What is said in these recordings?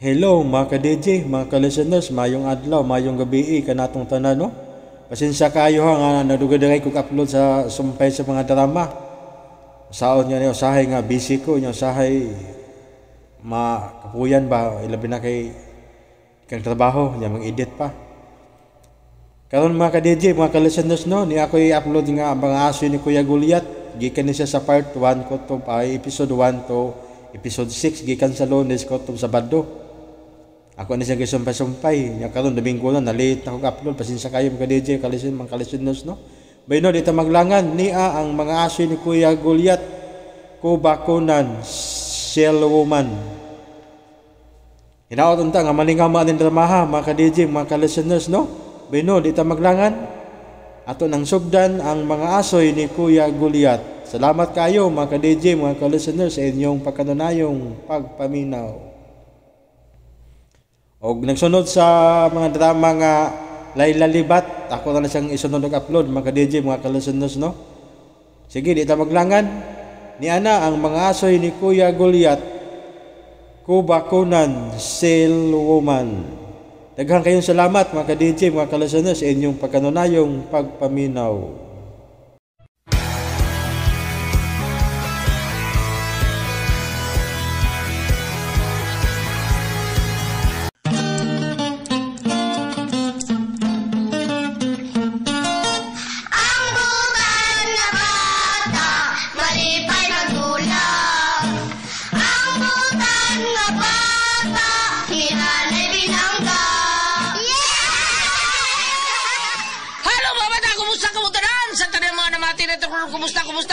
Hello mga ka-DJ, mga ka-listeners, mayong adlaw, mayong gabi kanatong tanan no. Pasensya kayo ha nga nadugay kog upload sa sumpay sa mga drama. Saon nga niyo usahay nga busy ko, nya usahay makapuyan ba ilabi na kay kang trabaho, nya mag-edit pa. Karon mga ka-DJ, mga ka-listeners no, ni ako i-upload nga mga aso ni Kuya Goliath. Gikan ni siya sa part 1 ko to episode 1 to episode 6 gikan sa Lunes ko to Sabado. Ako na siya gisumpay-sumpay. Nya karon Domingo na late na kog upload. Pasensya kayo mga DJ, mga listeners no. Bayno dito maglangan niya ang mga aso ni Kuya Goliath. Kubakunan Shell Woman. Hinaot unta nga malingama din dramaha mga DJ, mga listeners no. Bayno dito maglangan ato nang sugdan ang mga asoy ni Kuya Goliath. Salamat kayo mga DJ, mga listeners sa inyong pagkanunayong pagpaminaw. Og nagsunod sa mga drama nga Layla Libat, ako na siyang isunod og upload mga DJ, mga listeners no. Sige, di ta maglangan. Ni ana ang mga asoy ni Kuya Goliath. Kubakunan Shell Woman. Daghang kayong salamat mga DJ, mga listeners sa inyong pagkanunayong pagpaminaw.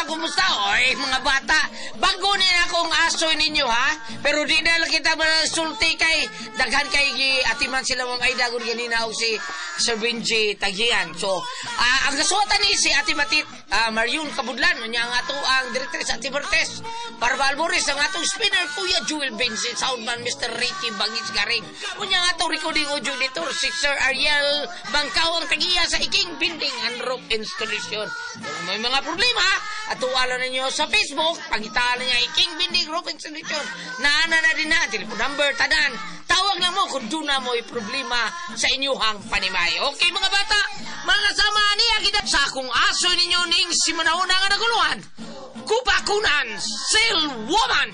Kumusta? Oy, mga bata, bago nila akong asoy ninyo, ha? Pero di na lang kita sulti kay daghan kay atiman sila mong ay dagon ganina o si Sir Benji Tagian. So, ang kasuotan ni si Ati Matit, Marion Kabudlan, niya ang ato ang directress Ati Bertes, Barbal Boris, ang atong spinner Kuya Jewel Benji, soundman Mr. Ricky Bangis Garing, unya ang atong recording audio editor si Sir Ariel Bangkaw, ang tagiya sa Iking Binding and Rope Installation. Kung may mga problema, atuwala ninyo sa Facebook, pangitalan niya Iking Binding Rope Installation, naana na din na, telephone number, tadan, tawag lang mo kung doon na mo problema sa inyuhang panimay. Okay mga bata, mga kasama niya kita sa akong aso ninyo ning si Manauna nga naguluhan, Kubakunan Shell Woman.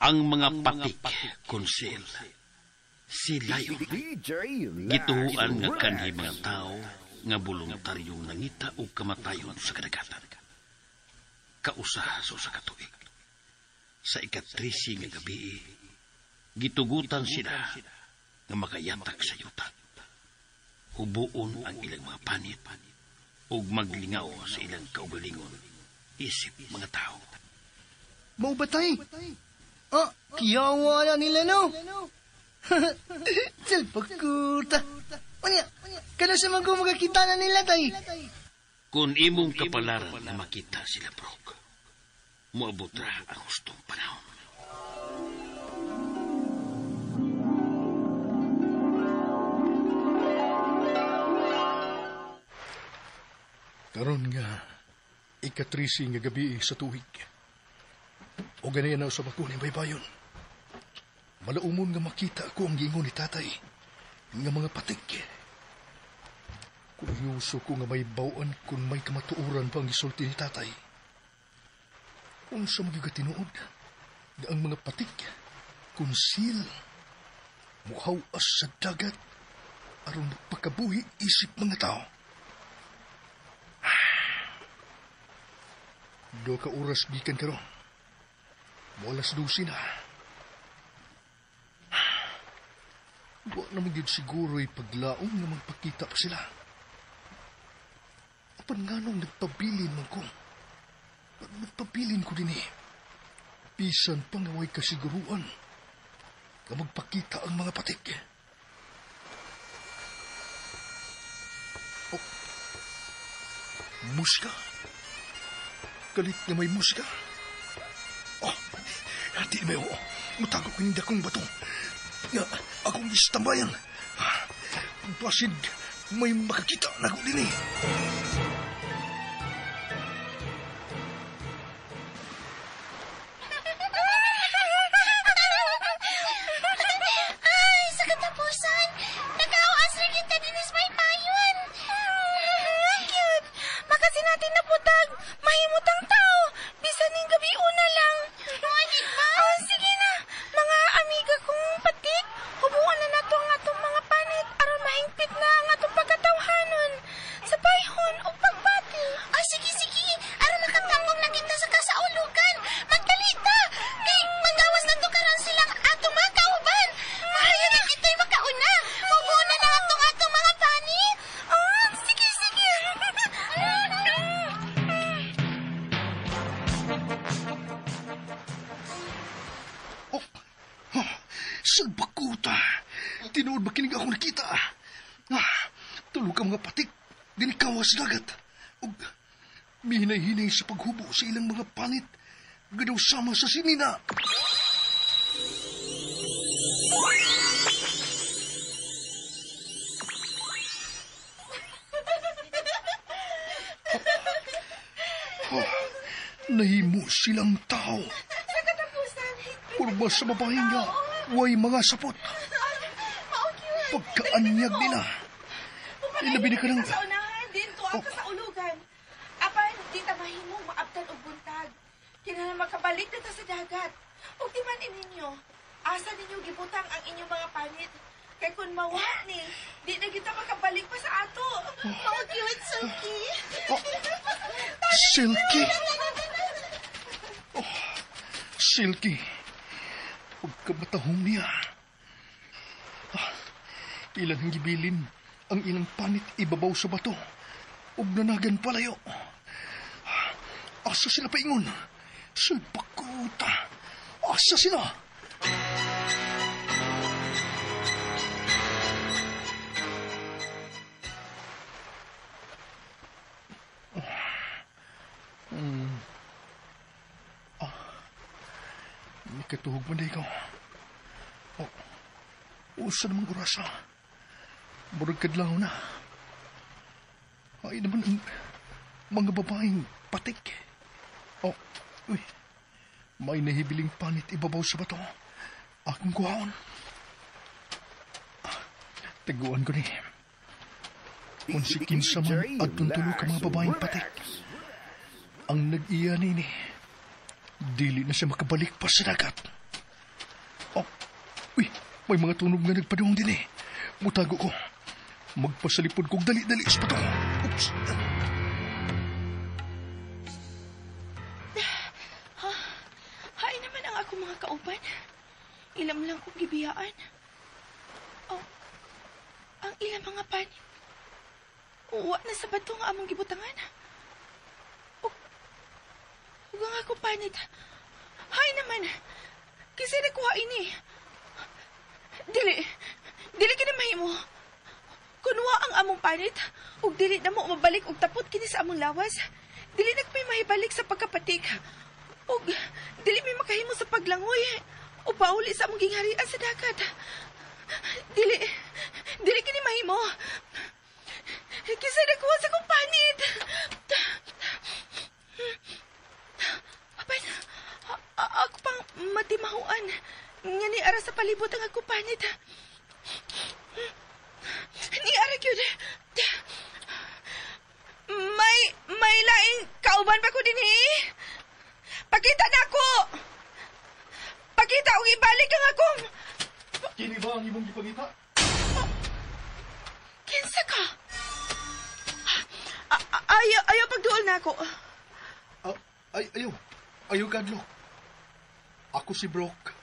Ang mga patik konsil silayo gituan nga kanhi mga tao nga voluntaryong nangita o kamatayon sa kadagatan. Kausa sa katuig sa ika-13 nga gabi gitugutan sila nga makayatak sa yuta. Hubuon ang ilang mga panit ug maglingaw sa ilang kaugalingon isip mga tao. Mau batay? Kiyawa na nila, no? Salpagkuta. Unya, kano sa mga magkakita na nila, tay? Kung imong kapalaran na makita sila, Brok, muabot ra ang gustong panahon. Karon nga, ika-13 nga gabi sa tuig. O ganyan na sa bakunin baybayon. Malaumon nga makita ako ang gingon ni tatay nga mga patik. Kuryoso ko nga may bawaan kung may kamatuuran pa ang isulti ni tatay. Kung sa magigatinuod na ang mga patik, kunsil, muhaw as sa dagat, aron magpakabuhi isip mga tao. Do ka oras gikan karon. Walas 12 na. Wa naman yun siguro'y paglaong na magpakita pa sila. Apan nga nung nagpabilin man ko. Nagpabilin ko din eh. Bisan pang naway kasiguruan na magpakita ang mga patik. Oh. Muska. Galit na may muska. Oh, di may oo. Mutago ko hindi akong bato. Nga, akong istambayan. Basid, may makakita na ko din eh. Ay, sa katapusan, nag-awas rin kita din is may payon. Cute. Makasi natin naputag, mahimutang tao. Bisan ning gabi una lang. Wanit ba? Oh, sige na. Mga amiga kong patik, hubuan na nato ang atong mga panit aron mahingpit na ang atong pagkatawhanon. Sa bayhon o pagbati. Oh, sige. Aron nakatangong na kita sa kasaulugan. Magdalita. Kay manggawas na to karon silang atong mga kauban. Mahaya na kita'y makauna. Hubuan na atong mga panit. Oh, sige. Sagbakuta! Tinuod ba kinig ako nakita? Tulog ka mga patik, dinikawas dagat. O mihinay-hinay sa paghubo sa ilang mga panit. Gadaw sama sa sinina. Nahimo silang tao. Sa katapusan, Purba sa babae nga, way mga sapot. Pagkaanyag nila. Ilabi na ka ng... sa unahan, din to ang kasaulugan. Apan, di ta mahimong maabtan og buntag. Kinahanglan makabalik na ta sa dagat. Ug di man ninyo, asa ninyo gibutang ang inyong mga panit. Kay kun mawa ni, di na kita makabalik pa sa ato. Oh, cute, Silky. Silky? Oh, Silky. Pagkabatahong niya. Ilan ang gibilin ang ilang panit ibabaw sa bato. Ug nanagan palayo. Asa sila paingon? Sulpakuta. Asa sila? Ikatuhog man di ko. Usa namang orasa. Murag kadlaw na. Ay naman ang mga babaeng patik. Uy. May nahibiling panit ibabaw sa bato. Akong kuhaon. Taguan ko ni. Kung si kinsa man at tuntulo ka mga babaeng patik. Ang nag-iya ni dili na siya makabalik pa sa dagat. Uy, may mga tunog na nagpadung din eh. Mutago ko. Magpasalipod kong dali-dali sa bato. Oops. Hain naman ang ako mga kauban. Ilam lang kong gibiyaan. Ang ilang mga panit. Uwa na sa bato nga among gibutangan. Ug ang ako panit. Hay naman. Kasi nakuha ini. Dili kini mahimo. Kunwa ang among panit. Ug dili na mo mabalik og tapot kini sa among lawas. Dili nagpay mahibalik sa pagkapatik. Ug dili may makahimo sa paglangoy. O pauli sa among gingharian sa dagat. Dili kini mahimo. Kasi nakuha sa kong panit. Apan, ako pang matimahuan. Nga ni ara sa palibot ang ako panit. Ni ara yun. May laing kauban pa ko din eh. Pakita na ako. Pakita o ibalik ang akong... Kini ba ang imong gipangita? Kinsa ka? Ayaw pagduol na ako. Ayaw kadlo. Ako si Brock.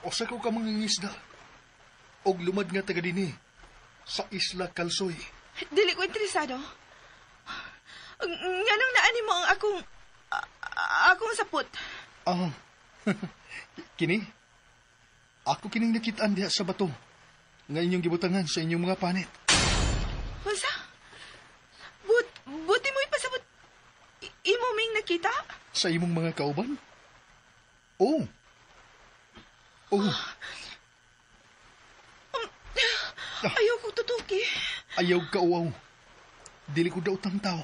Osa ko ka mga ngisda. Og lumad nga taga dini sa Isla Kalsoy. Dili ko interesado. Nga nang naani mo ang akong sapot. Kini? Ako kining nakitaan diha sa bato. Nga inyong gibutangan sa inyong mga panit. Masa? Buti mo ipasabot. Imo ming nakita? Sa imong mga kauban? Oo. Ayaw ko tutuki. Ayaw ka uwaw. Dili ko daw tang tao.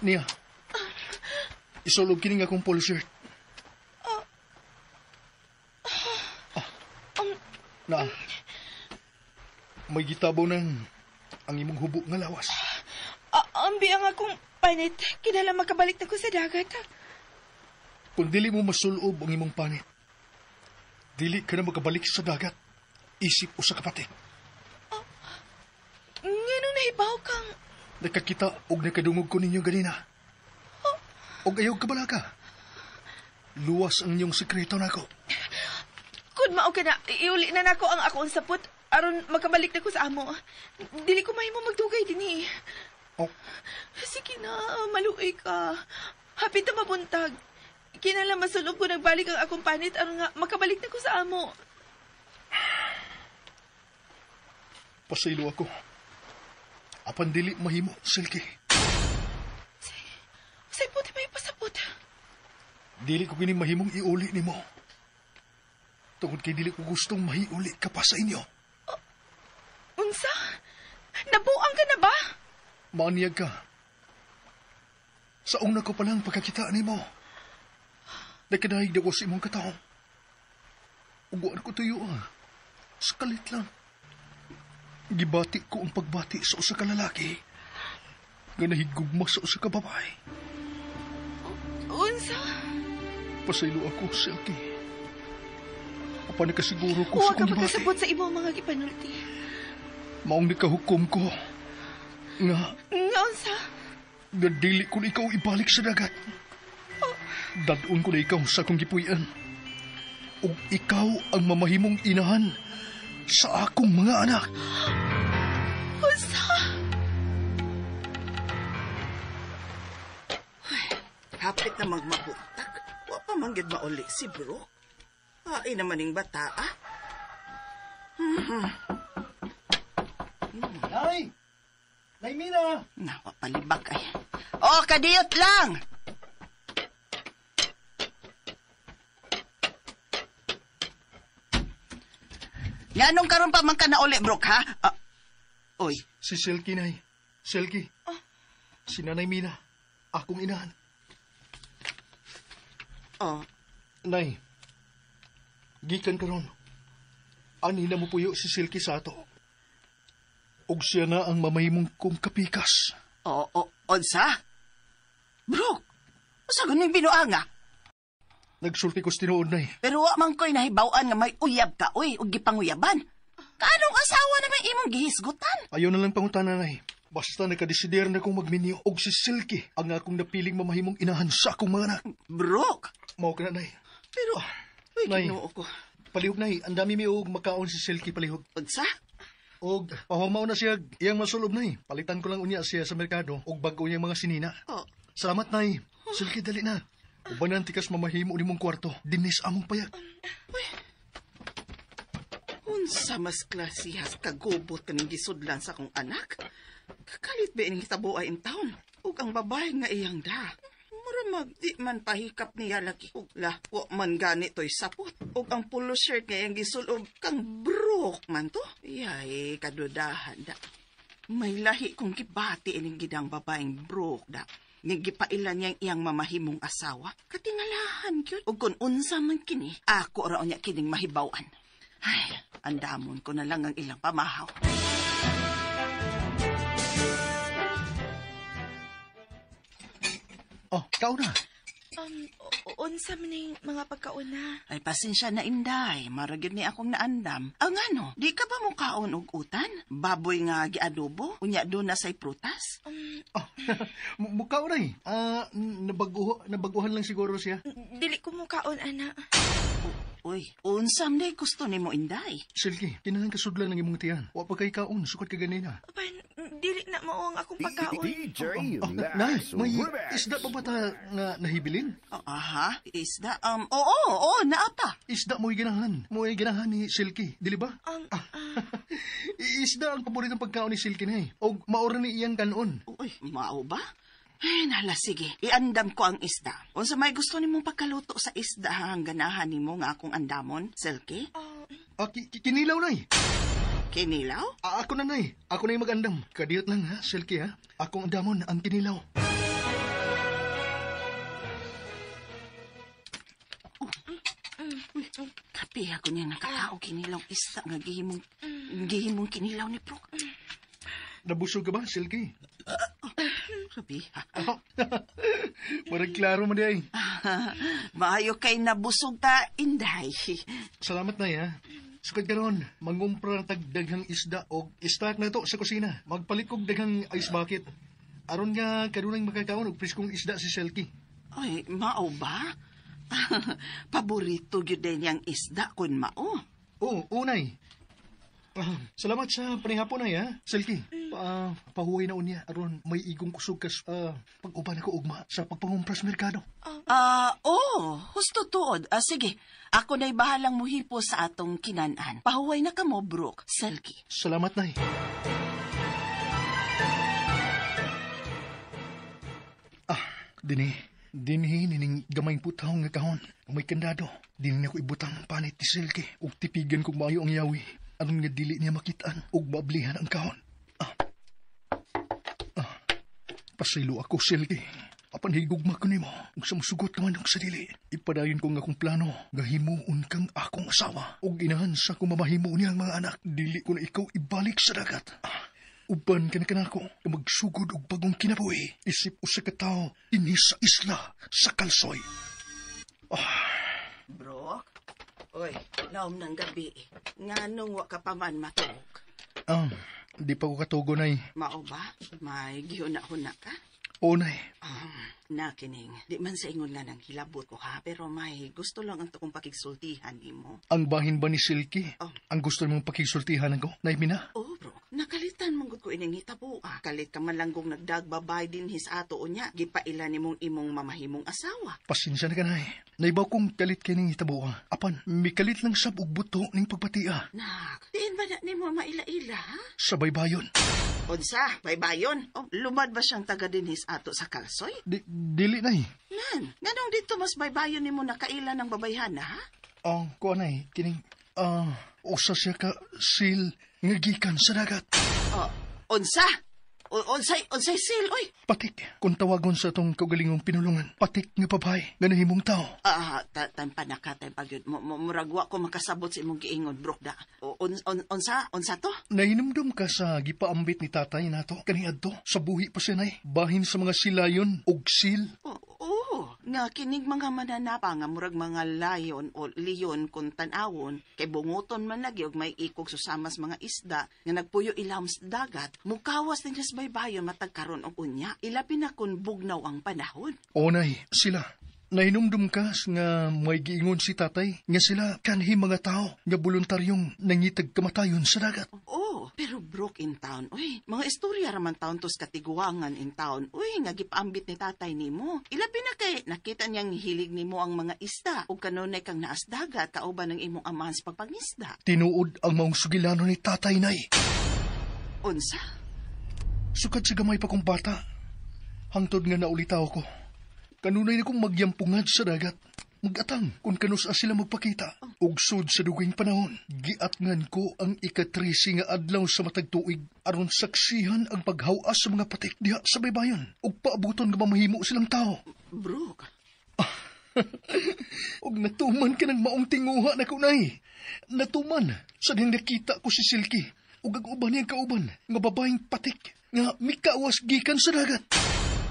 Niya. Isulog kini nga akong polo shirt. Na. May gitabaw ng ang imong hubog nga lawas. Ambi ang akong panit. Kinala makabalik na ko sa dagat. Kung dili mo masulob ang imong panit, dili ka na makabalik sa dagat. Isip o sa kapatid. Nganong nahibaw kang... Nakakita og nakadungog ko ninyo ganina. Og ayaw kabala ka. Luwas ang inyong sekreto nako. Kung mao ka na, iuli na nako ang akong sapot aron makabalik na ko sa amo. Dili ko mahimo magdugay din Oh, Sige na, maluoy ka. Hapit na mabuntag. Kinala masulob ko nagbalik ang akong panit aron nga makabalik na ko sa amo. pasaylo ako. Apan dili mahimo, Silky. Say puti may pasapot. Dili ko kini mahimong iuli nimo. Tungod kay dili ko gustong mahiuli ka pa sa inyo. Unsa? Nabuang ka na ba? Maaniyag ka. Sa una ko palang pagkakita nimo. Nakadahig na ko sa imong kataong. Uguan ko tuyo Sakalit lang. Gibati ko ang pagbati sa usa ka lalaki nga nahigugma sa usa ka babae. Unsa? Pasaylo ako, Silky. Apa nakasiguro ko sa Huwag ka kong gibati. magkasabot sa imo mga gipanulti. Maong nakahukom ko nga Nga unsa? nga dili ko na ikaw ibalik sa dagat. Dadun ko na ikaw sa akong gipuy-an. Ug ikaw ang mamahimong inahan sa akong mga anak. Unsa? Hapit na magmabuntag. Wa pa manggid mauli si bro. Ay namaning bata, Nay! Nay Mina! Napapalibak ay. Oh, kadiyot lang! Nganong karon pa man ka na uli, Brooke, ha? Oy, Si Silky, Nay. Silky. Si Nanay Mina. Akong inahan. oh, Nay. Gikan karon. Ani na mo puyo si Silky sa ato. Ug siya na ang mamahimong kong kapikas. Onsa? Brooke, sa ganing binuanga? Nagsulti ko sa tinuod, Nay. Pero wa man ko'y nahibawaan nga may uyab ka, oy, ug gipanguyaban. Kanong asawa na may imong gihisgutan? Ayaw na lang pangutanan, Nay. Basta nakadesider na kong magminyo og si Silky ang akong napiling mamahimong inahan sa akong mga anak. Brooke, Mao ka na, Nay. pero, uy, Nay. Ginoo ko. Palihog, Nay. Ang dami mi og makaon si Silky palihog. Unsa? Og pahamaw na siya iyang masulob, Nay. Palitan ko lang unya siya sa merkado og bago niyang mga sinina. Oh, Salamat, Nay. Silky, dali na. Ubanan tikas mamahimo ni mong kwarto. Dinis among payag. unsa mas klasihas kagubot kaning gisudlan sa akong anak? Kakalit ba ining tabuay in town? Ug ang babae nga iyang da. Mura di man pahikap niya lagi. Ug wa man gani to'y sapot. Ug ang polo shirt nga iyang gisulob kang Brooke man to. Yay, kadudahan da. May lahi kong gibati ining gidang babaeng Brooke da. Nigipailan niyang iyang mamahimong asawa. Katingalahan yun. Ug kung unsa man kini, ako raw niya kining mahibawan. Ay, andamon ko na lang ang ilang pamahaw. Oh, ikaw na. Unsa man yung mga pagkauna? Ay, pasensya na inday. Maragid ni akong naandam. Ang ano, di ka ba mukaon og utan? Baboy nga giadobo? Unya doon na say prutas? Oh, mukha na eh. Nabaguhan lang siguro siya. Dili ko mukaon, ana. Uy, unsam day gusto ni mo inday. Silky, kinahang kasudlan ng imong tiyan. Wa pa kay kaon, sukat ka ganina. Apan, dili na mao ang akong pagkaon. Nay, may isda pa ba ta nga nahibilin? Aha, isda, oo, naapa. Isda mo'y ginahan. Mo'y ginahan ni Silky, dili ba? Isda ang paboritong pagkaon ni Silky na eh. O maura ni iyang kanon. Uy, mao ba? Ay, nala, sige. Iandam ko ang isda. Unsa may gusto ni mong pagkaluto sa isda ang ganahan ni mo nga akong andamon, Silky? Kinilaw na eh. Kinilaw? Ako na, nay. Ako na yung mag-andam. Kadiyot lang, ha, Silky, ha? Akong andamon ang kinilaw. Kapi ako niya nakalao kinilaw isda nga gihimong kinilaw ni Brooke. Nabusog ka ba, Silky? Kapi, Marag klaro mo di ay. maayo kay nabusog ta, Inday. Salamat, nay, ha? Sukad karon, mangumpra tag daghang isda o stock na to sa kusina. Magpalit kog daghang ice bucket. Aron nga kadunay makakaon og priskong isda si Silky. Ay, mao ba? Paborito gyud din yang isda kun mao. Oo, unay. Salamat sa panihapon, nay, ha? Silky, pahuway na unya aron may igong kusog kas pag-uban ako ugma sa pagpangumpra sa merkado. Husto tuod. Sige, ako na'y bahalang muhipo sa atong kinanan. Pahuway na ka mo, Brooke. Silky. Salamat, nay. Dinhi nining gamay putaw nga kahon. May kandado. Dinhi ako ibutang ang panit ni Silky. Ug tipigan kong maayo ang yawi. Aron nga dili niya makitaan ug maablihan ang kahon. Pasaylo ako, Silky. Apan higugma ko nimo. Ug sa musugot naman ang sa dili. Ipadayon ko nga akong plano. Gahimuon kang akong asawa. Ug inahan sa kung mamahimo niya ang mga anak. Dili ko na ikaw ibalik sa dagat. Uban ka na kanako na magsugod og bagong kinabuhi. Isip usa ka tawo dinhi sa isla sa Kalsoy. Brooke? Oy, naom ng gabi. Nganong wa ka pa man matulog? Di pa ko katugo, nay. Mao ba? May gihuna-huna ka? Oo, nay. Nakining. Di man sa ingon nga nang hilabot ko ha, pero may gusto lang ang tukong pakigsultihan nimo. Ang bahin ba ni Silky? Ang gusto mong pakigsultihan ko? Nay, Mina? Oo, bro. Nakalitan mong ko ining hitabo. Kalit ka man lang kong nagdagbabay din his ato unya. Gipaila nimong imong mamahimong asawa. Pasensya na ka, nay. Naibaw kong kalit ka ning hitabo. Apan, may kalit lang sab og buto ning pagpatia. Nak, diin ba na nimo maila-ila, ha? Sa baybayon. Unsa, baybayon? Lumad ba siyang taga din his ato sa Kalsoy? Dili, nay. Nan, nganong dito mas baybayon nimo nakaila ng babayhana, ha? Kuha, nay. Kining, usa siya ka sil nga gikan sa dagat. Unsa? Unsay sil, oy? Patik, kung tawagon sa itong kaugalingong pinulungan. Patik nga babae, nga nahimong tao. Tanpa nakatay pagyud. Muragwa ko makasabot sa imong giingon, Brooke da. Unsa to? Nahinumdum ka sa gipaambit ni tatay nato. Kaniadto, sa buhi pa siya, nay. Bahin sa mga silayon, og sil. Nga kinig mga mananapa nga murag mga layon o leon kung tanawon, kay bunguton man lagi og may ikog susamas mga isda nga nagpuyo ilawom sa dagat, mukawas din sa baybayon matag karon og unya, ilabi na kun bugnaw ang panahon. O, nay, sila. Nahinumdum ka nga may giingon si tatay nga sila kanhi mga tao nga voluntaryong nangitag kamatayon sa dagat. Pero Brooke in town, mga istorya raman taon tos katiguangan in town, nga gipaambit ni tatay nimo. Ilabi na kay nakita niyang hilig nimo ang mga isda o kanunay kang naas dagat kauban ng imong amahan sa pagpangisda. Tinuod ang maong sugilano ni tatay, nay. Unsa? Sukad sa gamay pa kong bata. Hangtod nga naulitaw ko. Kanunay na kong magyampungad sa dagat. Mag-atang kung kanusa sila magpakita. Ugsod sa duging panahon, giatngan ko ang ika-13 nga adlaw sa matag tuig aron saksihan ang paghawas sa mga patik diha sa baybayon ug paabuton nga mamahimo silang tao. Brooke. Og natuman ka ng maong tinguha na kunay. Natuman sa diyang nakita ko si Silky ug ang uban niyang kauban nga babaeng patik nga mikawas gikan sa dagat.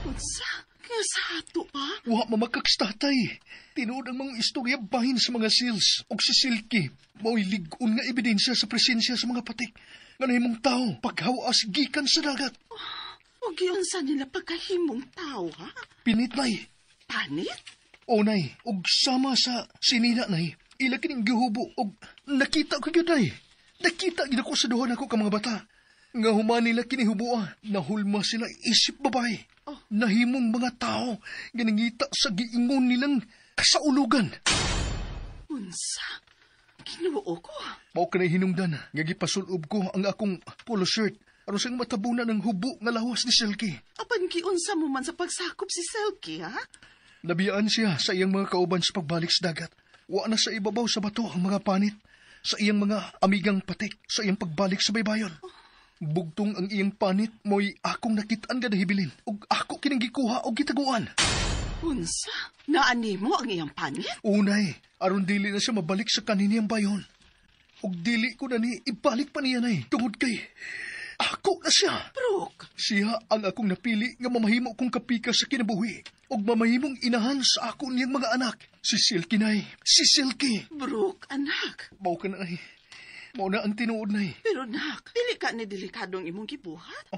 Unsa? Nga sa ato pa? Wa mamakaks tatay. Tinuod ang mga istorya bahin sa mga seals og si Silky. Mao'y ligon nga ebidensya sa presensya sa mga patik nga nahimong tao paghawas gikan sa dagat. Og yun sa nila pagkahimong tao, ha? Pinit, nay. Panit? O, nay. Og sama sa sinina, nay. Ila kining gihubo og nakita ko yun, nay. Nakita yun ako sa duhan ako ka mga bata. Nga human nila kinihubua, nahulma sila isip babae. Nahimong mga tao, ganangita sa giingon nilang kasaulugan. Unsa? Ginuo ko. Mao ka na hinungdan, nga gipasulob ko ang akong polo shirt, aron siyang matabunan ng hubo nga lawas ni Silky. Apan giunsa mo man sa pagsakop si Silky, ha? Nabiyaan siya sa iyang mga kauban sa pagbalik sa dagat. Wa na sa ibabaw sa bato ang mga panit. sa iyang mga amigang patik sa iyang pagbalik sa baybayon. Bugtong ang iyang panit mo'y akong nakitaan nga nahibilin ug ako kinanggikuha og gitaguan. Unsa? Naani mo ang iyang panit? Unay, aron dili na siya mabalik sa kaniniyang bayon. Ug dili ko na ni ibalik pa niya nay tungod kay ako na siya. Brooke, Siya ang akong napili nga mamahimo kong kapika sa kinabuhi ug mamahimong inahan sa ako niyang mga anak. Si Silky nay, si Silky. Brooke, anak. Mao ka na ay. Mao na ang tinuod nay. Pero nak, dili ka ni delikadong imong gibuhat.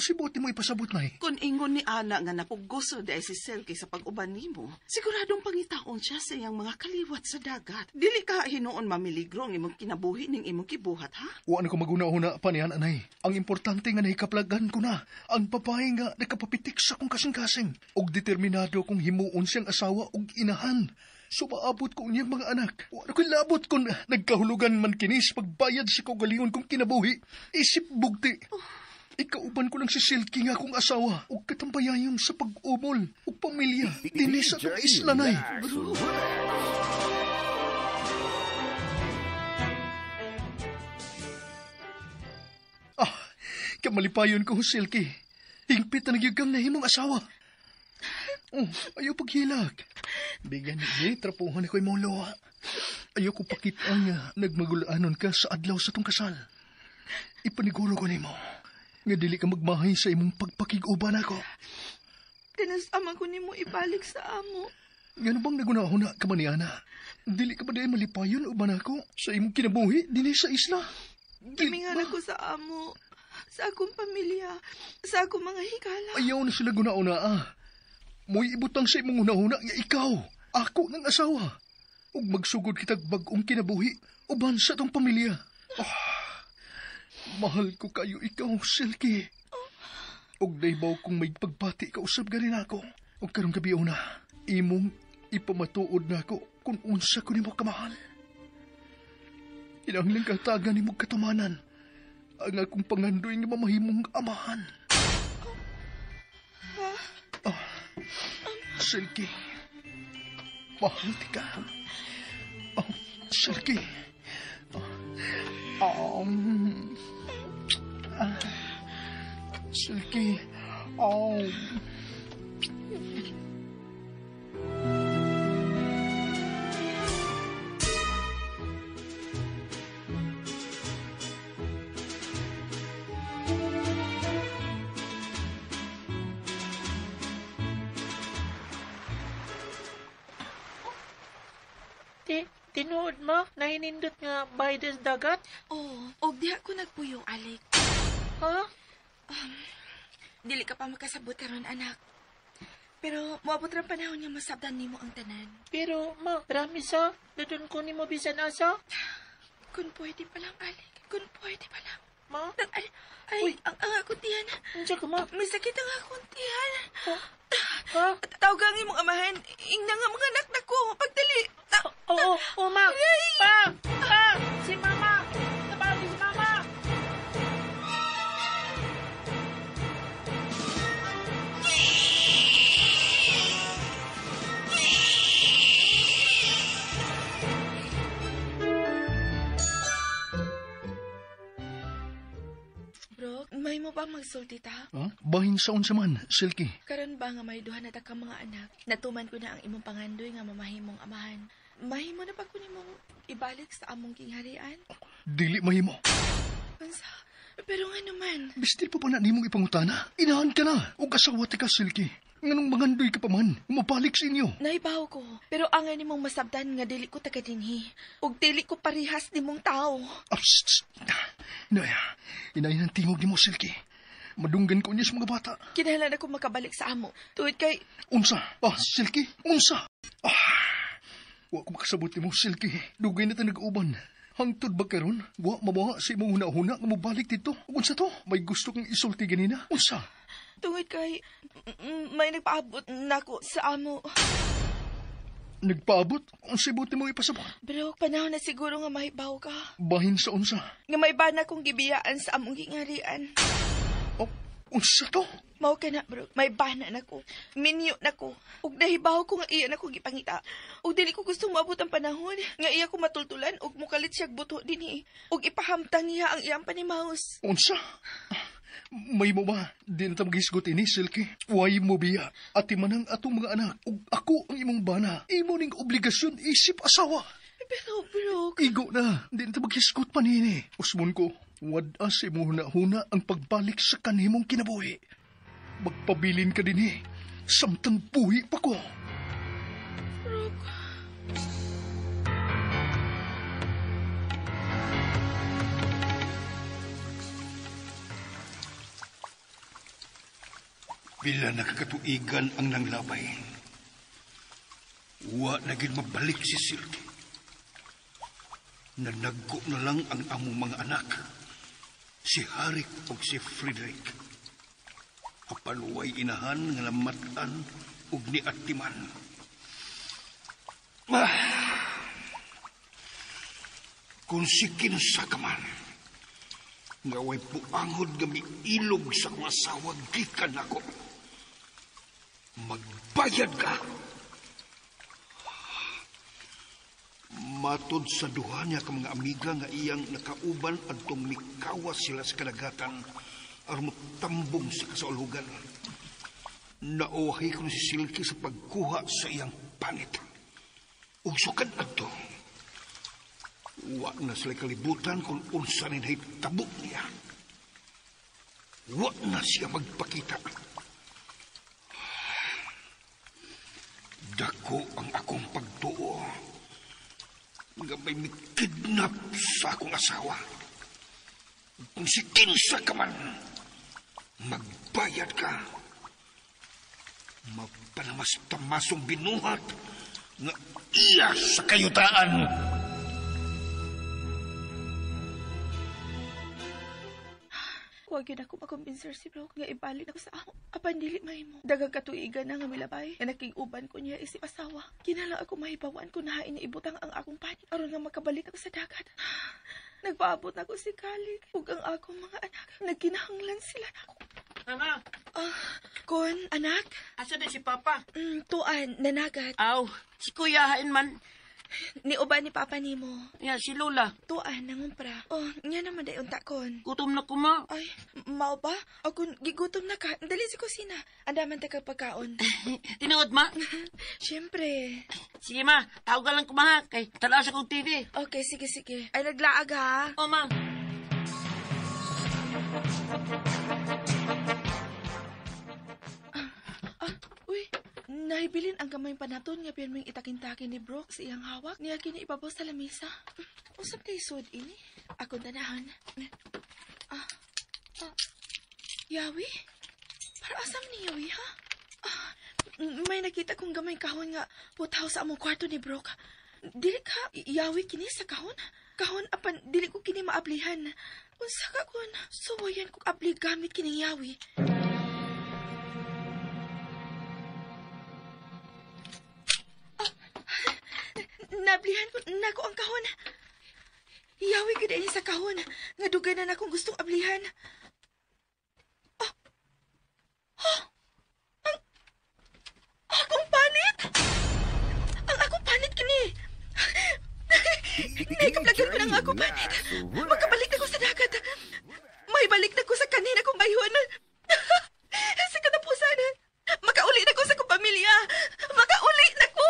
Si buti mo ipasabot nay. Kung ingon ni Ana nga napuguso di ay si Selkie sa pag-uban nimo, siguradong pangitaon siya sa iyang mga kaliwat sa dagat. Dili ka hinuon mamiligro ang imong kinabuhi ning imong gibuhat, ha? Wa na ko maguna-una pa niyan anay. Ang importante nga nahikaplagan ko na ang babae nga nakapapitik sa kong kasing-kasing ug determinado kong himuon siyang asawa ug inahan. So maabot ko niyang mga anak. Wala ko'y labot kung nagkahulugan man kinis pagbayad sa kaugalingon kong kinabuhi. Isip bugti. Ikauban ko lang si Silky nga akong asawa ug katambayayon sa pag-umol ug pamilya. Dinis sa itong isla nay. Kamalipayon ko, Silky. Hingpit na nagyugang nahimong asawa. Ayaw paghilag. Bigyan ni trapuhan ako'y mong luha. Ayaw ko pakita nga nagmagulaanon ka sa adlaw sa tong kasal. Ipaniguro ko nimo nga dili ka magmahay sa imong pagpakiguban ako. Kinasama ko nimo ibalik sa amo. Nga bang nagunahuna ka man ni Ana? Dili ka ba dahil malipayon uban ako sa imong kinabuhi dili sa isla? Gimingan ako sa amo, sa akong pamilya, sa akong mga higala. Ayaw na sila guna-una Mo'y ibutang sa imong una-una nga ikaw, ako ng asawa. Ug magsugod kitag bag-ong kinabuhi, uban sa tong pamilya. Mahal ko kayo ikaw, Silky. Ug daybaw kong may pagbati ka usab ganin ako. Ug karong gabi una, imong ipamatuod na ako kung unsa ko nimo kamahal. Kinahanglan katagan nimo katumanan ang akong pangandoy nga mamahimong amahan. Silky, mahal ka. Silky. Silky. Tinuod mo, nahinindot nga Biden's dagat? Oo, og diha ko nagpuyong, Alec. Ha? Dili ka pa makasabot karon, anak. Pero moabot ra panahon nga masabdan nimo ang tanan. Pero, ma, promise ha? Dudun ko ni mo bisan asa? Kung pwede pa lang, Alec. Kung pwede pa lang. Ma? Ay, ang akong tiyan. Andiyan ka, ma? May sakit ang akong tiyan. Ha? Tawag ang imong amahan. Ingna nga mga anak na ko. Pagdali. Oo, ma. Pa! Si mama! Tabawin si mama! Bro, may mo ba magsulti ta? Bahin sa unsa man, Silky. Karon ba nga may duha na ta ka mga anak? Natuman ko na ang imong pangandoy nga mamahimong amahan. Mahimo na ba ko nimong ibalik sa among kingharian? Dili mahimo. Unsa? Pero nga naman. Bistil pa na nimong ipangutana. Inahan ka na. O kasawa ka, Silky. Nganong mangandoy ka pa man. Umabalik sa inyo. Naibaw ko. Pero angay nimong masabdan nga dili ko taga dinhi. Ug dili ko parihas nimong tao. Inaya. Inay ng tingog ni mo, Silky. Madunggan ko niya sa mga bata. Kinahanglan ako makabalik sa amo. Tuwid kay... Unsa? Silky? Unsa? Wa ko makasabot ni mo, Silky. Dugay na tayo nag-uban. Hangtod ba karon? Wa mabaha sa imong huna-huna nga mabalik dito. Unsa to? May gusto kang isulti ganina. Unsa? Tungod kay... may nagpaabot na ako sa amo. Nagpaabot? Unsa buti mo ipasabot? Pero panahon na siguro nga mahibaw ka. Bahin sa unsa? Nga may bana kong gibiyaan sa among gingarian. Unsa to? Mao ka na, bro. May bana na ko. Minyo na ko. Ug nahibaw ko nga iya na ko gipangita. Ug dili ko gusto maabot ang panahon nga iya ko matultulan ug mukalit siyag buto dinhi. Ug ipahamtang niya ang iyang panimahos. Unsa? May mo ba? Di na tamagisgot ini, Silky. Way mo biya. Ati manang atong mga anak. Ug ako ang imong bana. Imo ning obligasyon isip asawa. Pero, bro, Igo na. Di na tamagisgot pa nini. Usmon ko, wad-as imo huna-huna ang pagbalik sa kanimong kinabuhi. Magpabilin ka din samtang buhi pa ko. Bila nakakatuigan ang nanglabay, wa naging mabalik si Silky. Nanagko na lang ang among mga anak, si Harik o si Frederick. Apaluway inahan nga lamatan ug ni Atiman. Kung si kinsa ka man, nga way puangod nga miilog sa kong asawa gikan ako, magbayad ka. Matod sa duha niya ka mga amiga nga iyang nakauban adtong mikawas sila sa kadagatan aron motambong sa kasaulugan. Nauwahi ko si Silky sa pagkuha sa iyang panit. Ug sukad adto, wa na sila kalibutan kung unsa ni tabok niya. Wa na siya magpakita. Dako ang akong pagtuo nga may mikidnap sa akong asawa. Kung si kinsa ka man, magbayad ka. Mapanamas-tamasong binuhat nga iya sa kayutaan. Huwag yun ako makumbinser si bro nga ibalik ako sa ako. Apan dili mahimo. Dagang katuigan na nga milabay. Na nakig-uban ko niya isip asawa. Kinala ako mahibawan ko na hain na ibutang ang akong panik. Aron nga makabalik ako sa dagat. Nagpaabot na ko si Kalik. Ug ang akong mga anak. Nagkinahanglan sila na ako. Mama, Kon, anak? asa na si Papa? Tuan, nanagat. Aw, si Kuya hain man. Niuban ni Papa nimo. Ya, si Lola. Tuan, nangumpra. Oh, niya naman day unta kon. Gutom na ko, ma. Ay, mao ba? O kung gigutom na ka, dali si kusina. Andaman ta ka pagkaon. Tinuod, ma. Siyempre. Sige, ma. Tawag ka lang ko, ma. Kay tala sa kong TV. Okay, sige. Ay, naglaag ha. O, ma. Uy, nahibilin ang gamay panaton nga pirming itakin-takin ni Brooke sa iyang hawak. Niya kini ibabaw sa lamisa. Usap kay sud ini. Ako danahan. Yawi? Para asam ni Yawi, ha? May nakita kong gamay kahon nga putaw sa among kwarto ni Brooke. Dili ka Yawi kini sa kahon? Kahon apan dili ko kini maablihan. Unsa ka kon? Suwayan ko abli gamit kining Yawi. Nablihan ko nako ang kahon. Yawi gid ini sa kahon. Nga duganan akong gustong ablihan. Ang akong panit. Ang akong panit kini. Naikaplagan ko ng akong panit. Magkabalik na ko sa dagat. May balik na ko sa kanina kong bayhon. Sa katapusan, makauli na ko sa kong pamilya. Makauli na ko.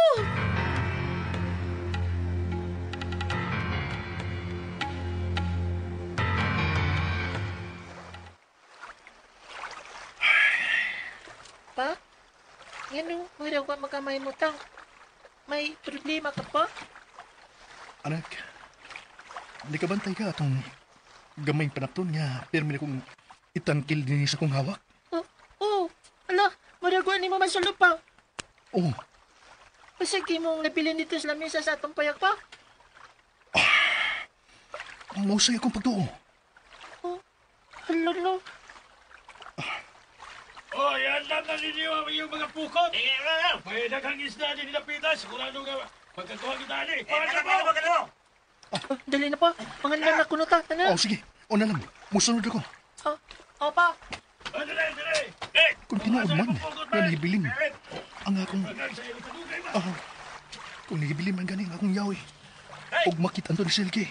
Pa? Yan o, mayroon ka makamay mo tang. May problema ka pa? Anak, di ka bantay ka atong gamay panapton nga pirmi na kong itangkil din sa kong hawak. Oh, ala, maraguan ni mo man sa lupa. Oh, Pasagi mong nabilin dito sa lamisa sa atong payak pa. ang mausay akong pagtuo. Hello. Oh, yan lang na ninyo yung mga pukot. May daghang isda din nilapitan. Sigurado nga pagkatuwa kita ni. Pagkatuwa! Dali na pa. Mga nanak ko na ta. Oh, sige. O na lang. Musunod ako. Opa. Ano na, kung tinuod man nga nahibilim ang akong kung nahibilim man gani ang akong yawi ug makita to ni Silky.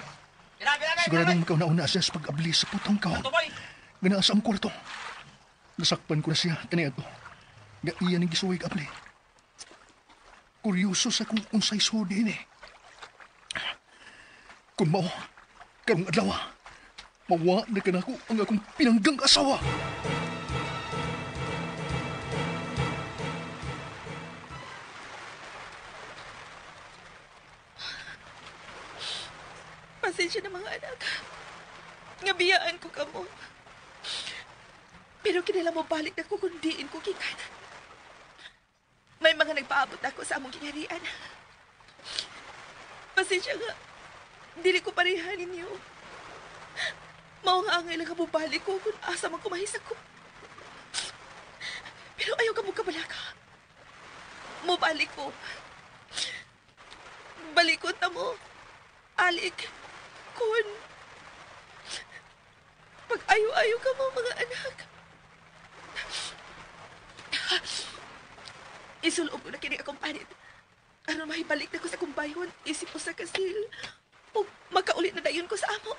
Siguradong makauna-una siya sa pag-abli sa putong kahon nga naa sa among kwarto. Nasakpan ko na siya kaniadto nga iya ning gisuwig abli. Kuryoso sa kung unsay sudi ni. Kung mao, karong adlaw, mawa na ka na ako ang akong pinanggang asawa. Pasensya na mga anak. Nga biyaan ko kamo. Pero kinala mo balik na ko kundiin ko gikan. May mga nagpaabot ako sa among gingharian. Pasensya nga, dili ko pareha ninyo. Mao nga angay lang balik ko kung asa man kumahis ako. Pero ayaw ka mo kabalaka. Mubalik ko. Balikot na mo. Alik. Kun. Pag ayaw ka mo mga anak. Isulob ko na kini akong panit. Aron mahibalik na ko sa kumbayon, isip ko sa kasil. O makaulit na dayon ko sa amo.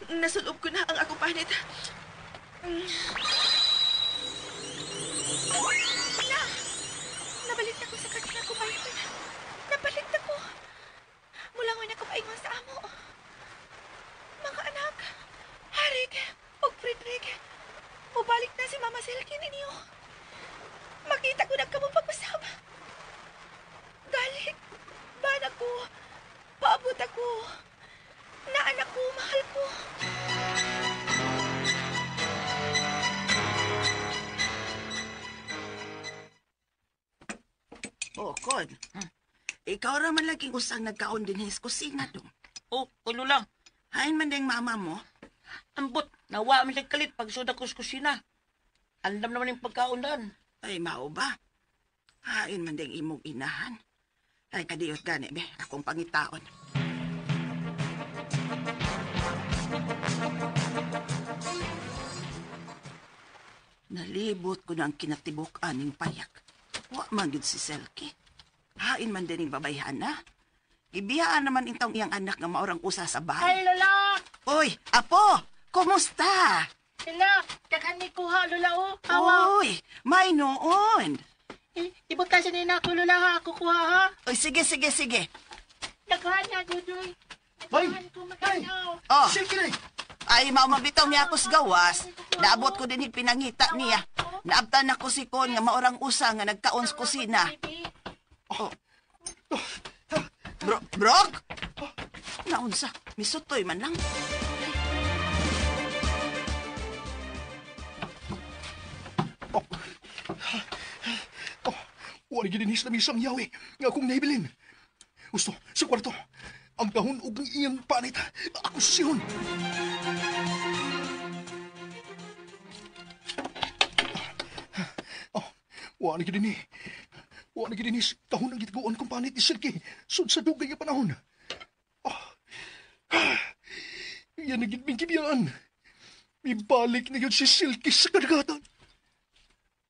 Nasulob ko na ang akong panit. Nabalik na ko sa kanila kumbayon. Nabalik na ko. Mulangoy na kapaingon sa amo. Mga anak, Harig, o Frederick, mubalik na si Mama Silky ninyo. Makita ko na kamo pag-usap. Dali, bana ko, paabot ako. Naanak ko, mahal ko. Oh, Kon. Ikaw raman laging usang nagkaon din sa kusina dong. Oh, ulo lang. Hain man din mama mo. Ambot, nawa mi sa kalit pag suda ko sa kusina. Andam naman yung pagkaundan. Ay, mao ba? Hain man din imong inahan. Ay, kadiyot gani, be. Akong pangitaon. Nalibot ko na ang kinatibok aning payak. Wa man gid si Selkie. Hain man din yung babayhan na. Ibiyaan naman itong iyang anak nga maorang usa sa bahay. Ay, Lola! Uy, Apo! Kumusta? Sila, daghan ni kuha, Lola, o. Awa. Uy, may noon. Ibot kasi nina ko, Lola, ha? Kukuha, ha? Uy, sige. Daghan na, Dudoy. Hoy! Daghan ko magkanaw. Oh, Silky! ay maumabitaw niya ako sa gawas. Naabot ko din yung pinangita niya. Naabtan ako si Kon nga maorang usa nga nagkaon sa kusina. Oh. Brok? Naunsa, misutoy man lang. Wala gininis na misang yawi nga akong nahibilin. Gusto, sa kwarto, ang kahon ug ang iyang panit. Ako siyon. Wala gininis. Wala gininis. Kahon ang gitguan kong panit ni Silky. Sud sa dugay nga panahon. Yan ang gitming kibiyaan. Ibalik na yun si Silky sa kadagatan.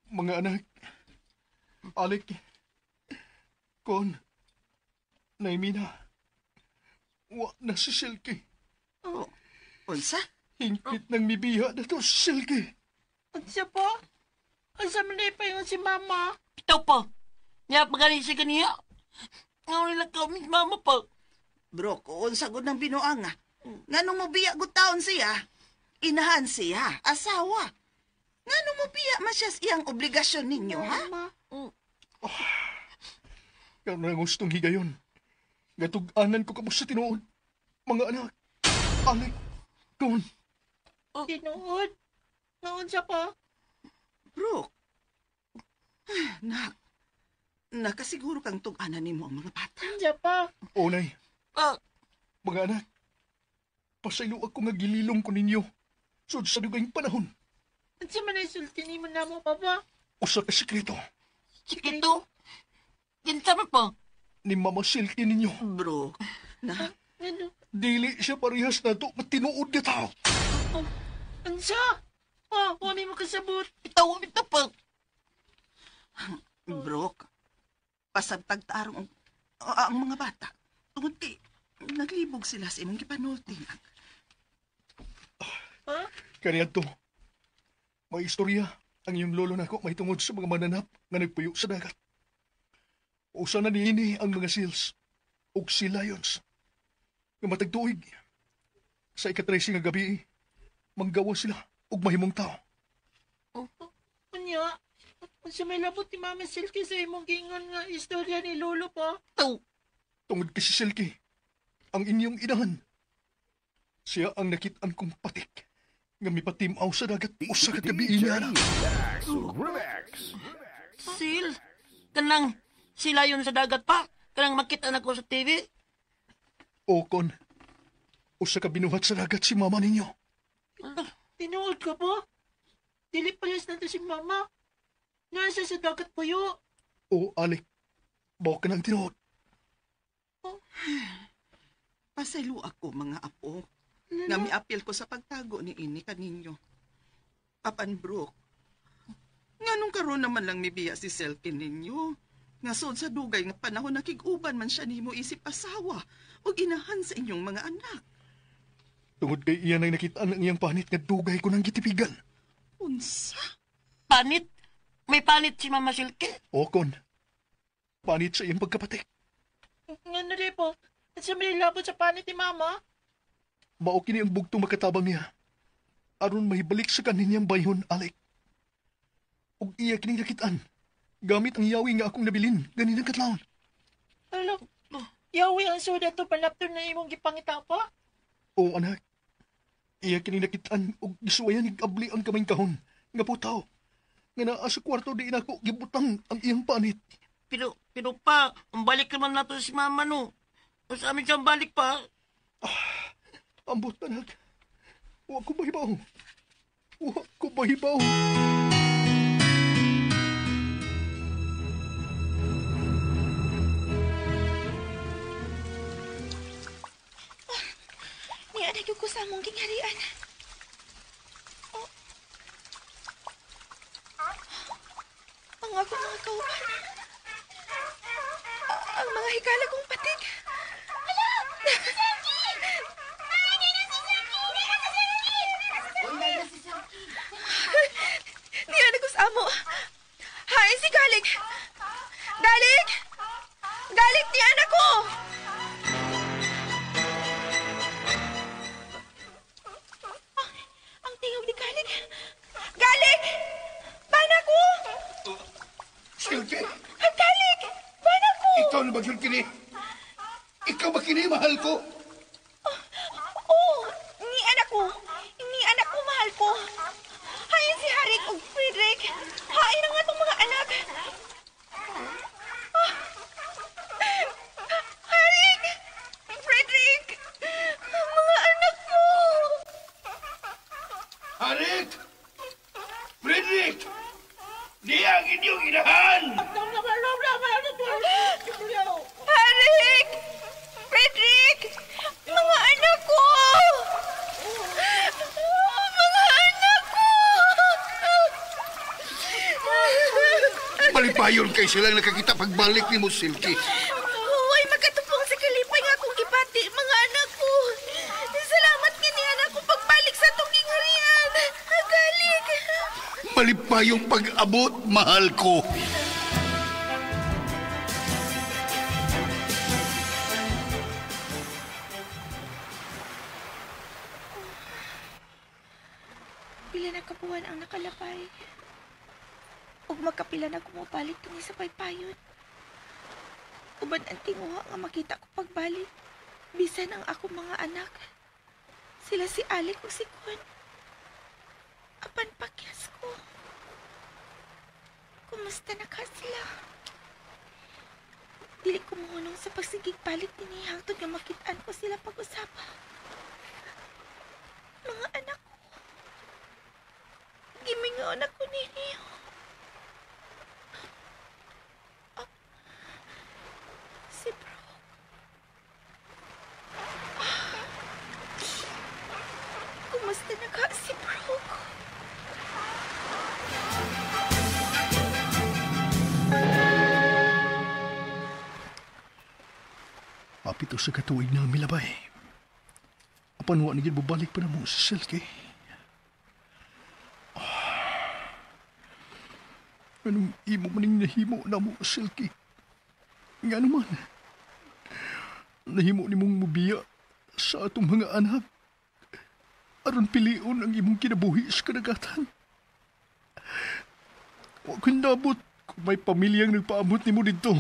Mga anak, Alik, Kon, Naimina, wa na si Silky. Oh, unsa? Hingpit ng mibiha na to si Silky. Unsa po? Unsa man pa yung si Mama? Ito po. Nga pagaling siya kaniya. Nga nila kami, mama po. Bro, unsa gud ng binuang nga. Nganong mo biya gud taon siya? Inahan siya, asawa. Nganong mo biya masyas iyang obligasyon ninyo, ha? Kaya na gustong higayon. Gatug-anan ko kamo sa tinuod. Mga anak, Alik, Kon. Tinuod? Naunsa pa? Bro, nakasiguro kang tug-anan nimo ang mga bata. Unsa pa? Onay, Ah, mga anak, pasaylo ako nga gililong ko ninyo. Sud sa dugayng panahon. Unsa man ay sulti ni mo na mo, Papa? Usa ka sikreto. sige to. Ginsa man po. ni Mama Silky ninyo. Bro, na, Ano? Dili siya parehas na to matinuod nga tao. Ansa? Wami mo kasabot. itaw ito pa. Bro, pasabtag tarong ang mga bata. Tungod kay, naglibog sila sa imong gipanulting. Ha? Kaniyan to. May istorya ang iyong lolo nako may tungod sa mga mananap nga nagpuyo sa dagat. Usa na niini ang mga seals ug sea lions nga matagtuig. Sa ika-13 nga gabi, manggawa sila ug mahimong tao. Anya? Sa may labot ni Mama Silky sa imong gingon nga istorya ni Lolo pa. Tungod kay si Silky, ang inyong inahan. Siya ang nakitaan kong patik nga mipatimaw sa dagat usa ka gabi niya na. Sil, kanang sila yun sa dagat pa. Kanang makita na ko sa TV. Okon, usa ka binuhat sa dagat si mama ninyo. Tinuod ka po? Dili palas na to si Mama. Nasa sa dagat puyo. O, Alec, bawa ka ng tinuod. Pasaylo ako, mga apo. Nga miapil ko sa pagtago ni ini kaninyo. Papan Brooke, nganong karon naman lang mibiya si Selkin ninyo. Nga sod sa dugay nga panahon nakiguban man siya nimo isip asawa o inahan sa inyong mga anak. Tungod kay iyan ay nakitaan ang iyang panit nga dugay ko ng gitipigan. Unsa? Panit? May panit si Mama Silky. Okon, panit sa iyang pagkapatik. Nga na rin po. At sa may labot sa panit ni Mama. Mao kini ang bugtong makatabang niya. Aron mahibalik sa kaninyang bayhon, Alec. Ug iya kini nakitaan. Gamit ang yawi nga akong nabilin ganinang katlaon. Alam, yawi ang suda to panaptor na imong gipangitapa. O anak, iya kini nakitaan ug gisuwayan nig abli ang kamay kahon nga putaw. Nga naa sa kwarto di nako gibutang ang iyang panit. Pero pa, ang balik naman nato si Mama no. Sa amin siyang balik pa. Ambot anak. Wa ko mahibaw. Wa ko mahibaw. Niya na ko sa among gingharian. Ang ako mga kauban. Ang mga higala kong patik. Hala! Si Saki! Hindi na si Saki! Wala na si Saki! Niya na ko sa amo. Hay, si Galig! Galig! Galig, niya na ko! Ang tingaw ni Galig. Galig! Bana ko! Silke, Galig! Bana ko! ikaw na ba yun kini? Ikaw ba kini, mahal ko? Oh, ni anak ko. Ni anak ko, mahal ko. Hayan si Harik ug Friedrich. Hain na nga itong mga anak. Ah. Harik! Friedrich! Mga anak ko! Harik! Frederick! Di ang inyong inahan! Harik! Friedrich! Mga anak ko! Mga anak ko! Palipayon kay silang nakakita pagbalik ni mo, Silky. Huwag makatupong sa kalipay nga akong gipati, mga anak ko. Salamat nga ni anak ko pagbalik sa tunging harian. Galig. Malipayong pag-abot, mahal ko. Pila na kabuhan ang nakalapay. Ug makapila na kumabalik tungin sa paypayon. Uban ang tinguha nga makita ko pagbalik. Bisan ang ako mga anak. Sila si Alec ug si Kun. Apan pakyas ko. Kumusta na ka sila? Dili ko mohunong sa pagsigig balik ni hangtod nga makitaan ko sila pag-usapa. Mga anak ko. Gimingaon ako ninyo. Si Apito sa katuig na milabay. Apan wa naging babalik pa na mo sa Silky. Anong imo maning nahimo na mo, Silky? Nga naman, nahimo ni mong mubiya sa atong mga anak. Aron pilion ang imong kinabuhi sa kadagatan. Wa ko nabot kung may pamilyang nagpaabot ni mo dito.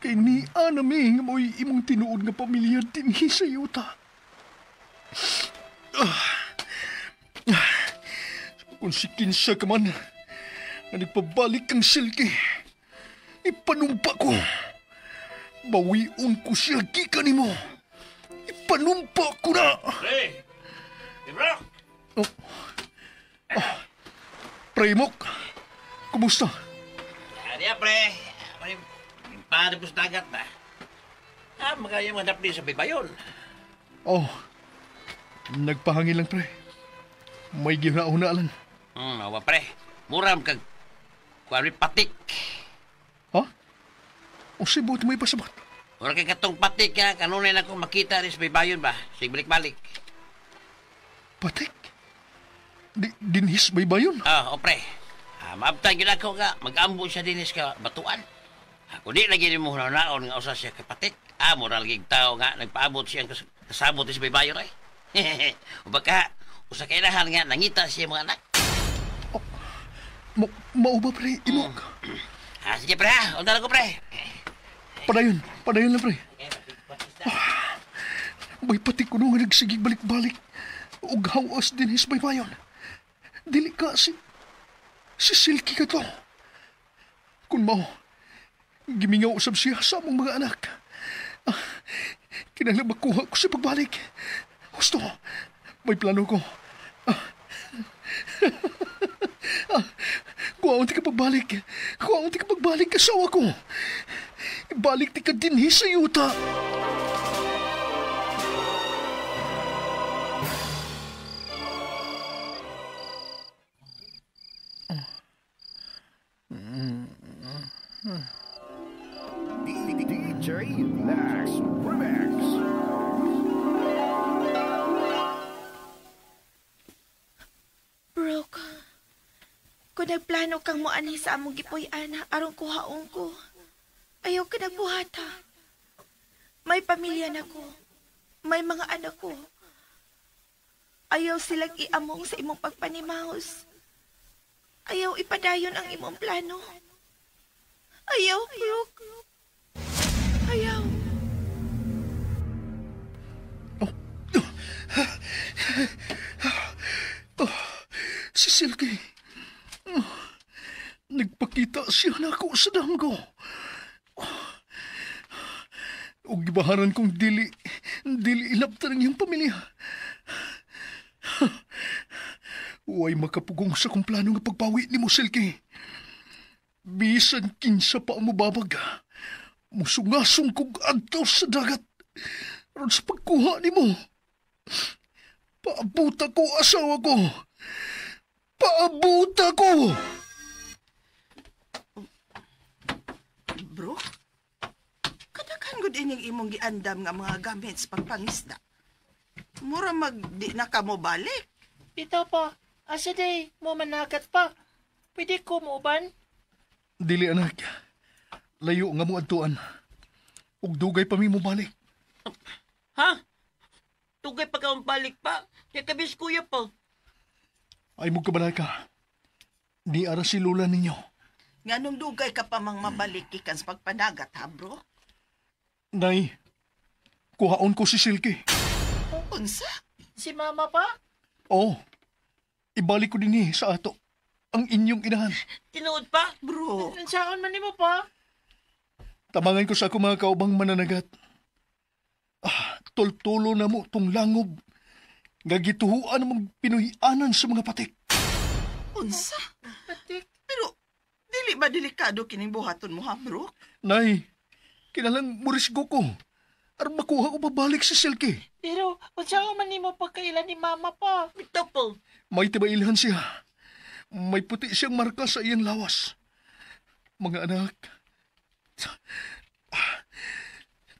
Kay ni anami nga mo'y imong tinuod nga pamilya dinhi sa yuta. Kung si kinsa ka man nga nagpabalik kang Silky, ipanumpa ko. Bawion ko siya gikan nimo. Ipanumpa ko na. Pre! Ibra! Premok, kumusta? Ariya, pre. Paano po sa dagat na? Magayang madap din sa Bibayon. Oh, nagpahangin lang, pre. May ginauna lang. Awa, pre. Muram kag kuwari patik. Ha? O sibuti may pasabat? Mura kay katong patik ka, kanunay na kong makita rin sa Bibayon ba? Sige, balik-balik. Patik? Dinhis ba yun? O pre. Maabtang yun ako nga, mag-ambo siya dinis ka batuan. Kung di lagi mo naon nga usa siya kapatik, moral gig tao nga, nagpaabot siya kasabot sa Bibayon ay. O baka, usa kailahan nga, nangita siya mga anak. Mao ba, pre? Imog? Sige, pre, ha? Undan ako, pre. Padayon lang, pre. May patik ko nung nagsigig balik-balik. Ug hawas din his Bibayon. Dili ka si Silky ka to. Kung mao, gimingaw usab siya sa among mga anak. Kinahanglan makuha ko sa pagbalik. Gusto, may plano ko. Kuwaon ti ka pagbalik. Kuwaon ti ka pagbalik, kasawa ko. Ibalik ti ka dinhi sa yuta. DJ Max Remix. Brooke, kung nagplano kang moanhi sa among gipoy ana aron kuhaon ko, ayaw ka nagbuhata. May pamilya na ko. May mga anak ko. Ayaw silang iamong sa imong pagpanimahos. Ayaw ipadayon ang imong plano. Ayaw, Brooke. Ayaw. Si Silky. Nagpakita siya na ako sa damgo. O gibaharan kong dili ilabtan ang iyong pamilya. Huwag makapugong sa kong plano nga pagpawi ni mo, Silky. Bisan kinsa pa mo babag. Musungasong kong adto sa dagat. Ron sa pagkuha ni mo. Paabuta ko, asawa ko. Paabuta ko! Bro, kadaghan gud ining imong giandam nga mga gamit sa pagpangisda. Mura di na ka mo balik. Bitaw pa, asa day, mo managat pa. Pwede ko muuban? Dili, anak. Layo nga mo adtuan. Ug dugay pa mi mo balik. Ha? Tugay pa ka balik pa? Kaya kabis kuya pa. Ay mo kabalay ka. Di ara si lula ninyo. Nganong dugay ka pa mang mabalik ikan sa pagpanagat, ha, bro? Nay, kuhaon ko si Silky. Unsa? Si mama pa? Oo. Ibalik ko din sa ato ang inyong inahan. Tinuod pa? Bro. Saan man ni mo pa? Tabangan ko sa ako mga kaubang mananagat. Toltulo na mo tong langob. Gagituhuan mong pinuhianan sa mga patik. Unsa? Patik? Pero, dili ba delikado kining buhaton mo, ha, bro? Nay, kinalang murisgo ko. Aron makuha ko babalik si Silky. Pero, saan man ni mo pagkailan ni mama pa? Bitaw pa. May tibailhan siya. May puti siyang marka sa iyang lawas. Mga anak,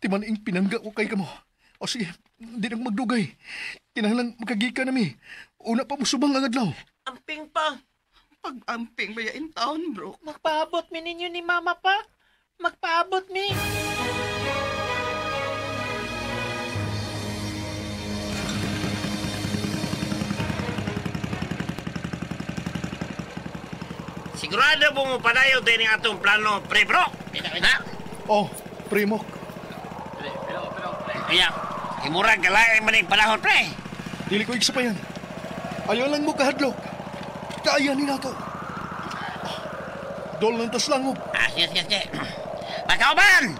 Timan ing pinangga ko kay kamo. O sige, di nang magdugay. Kinahanglan magkagika nami. Una pa mo subang ang adlaw. Amping pa. Pag-amping ba in town, bro? Magpaabot mi ninyo ni Mama pa. Magpaabot mi. Sigurado mo padayon din ang atong plano, pre, bro. Na? Oh, primo. Kaya, imurag kalain man yung panahon, pre. Dili ko igsa pa yan. Ayaw lang mo kahadlok. Kaya ni nato. Dol ng taslangog. Sige. Pagkauban!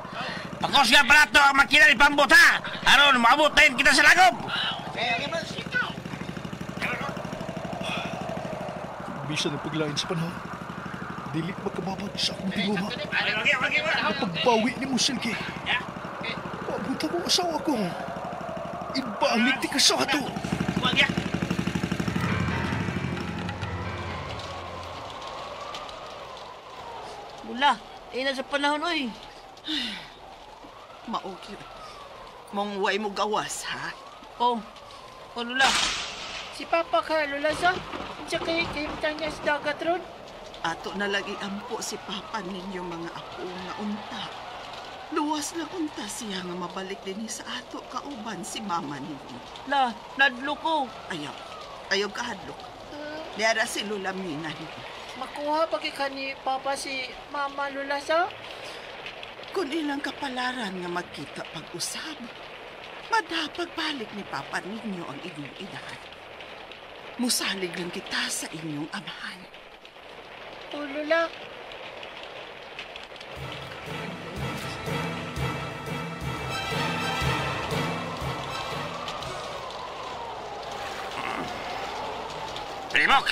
Pagkos nga barato ang makina ni Pambot, ha? Aron, maabot tayo kita sa lagob. Bisa ng paglain sa panahon. Dili magkababag sa akong tinguma. Pagbawi ni mo, Silky. Pabuta mo asawa ko. Iba ang niti ka sa ato. Mula, na sa panahon, oy. Maogi. Mong way mo gawas, ha? Oh, Lula. Si Papa ka, Lula, sa? Diyan kayo tanya sa dagat ron? Ato na lagi ampo si Papa ninyo mga apo nga unta. Luwas na unta siya nga mabalik din sa ato kauban si Mama ninyo. La, nadlo ko. Ayaw kahadlok. Diara si Lula Mina ninyo. Makuha pagi ka ni Papa si Mama, Lula, sa? Kung ilang kapalaran nga magkita pag-usab, madapagbalik ni Papa ninyo ang inyong edad. Musalig lang kita sa inyong amahan. Oh, Lula. Primok,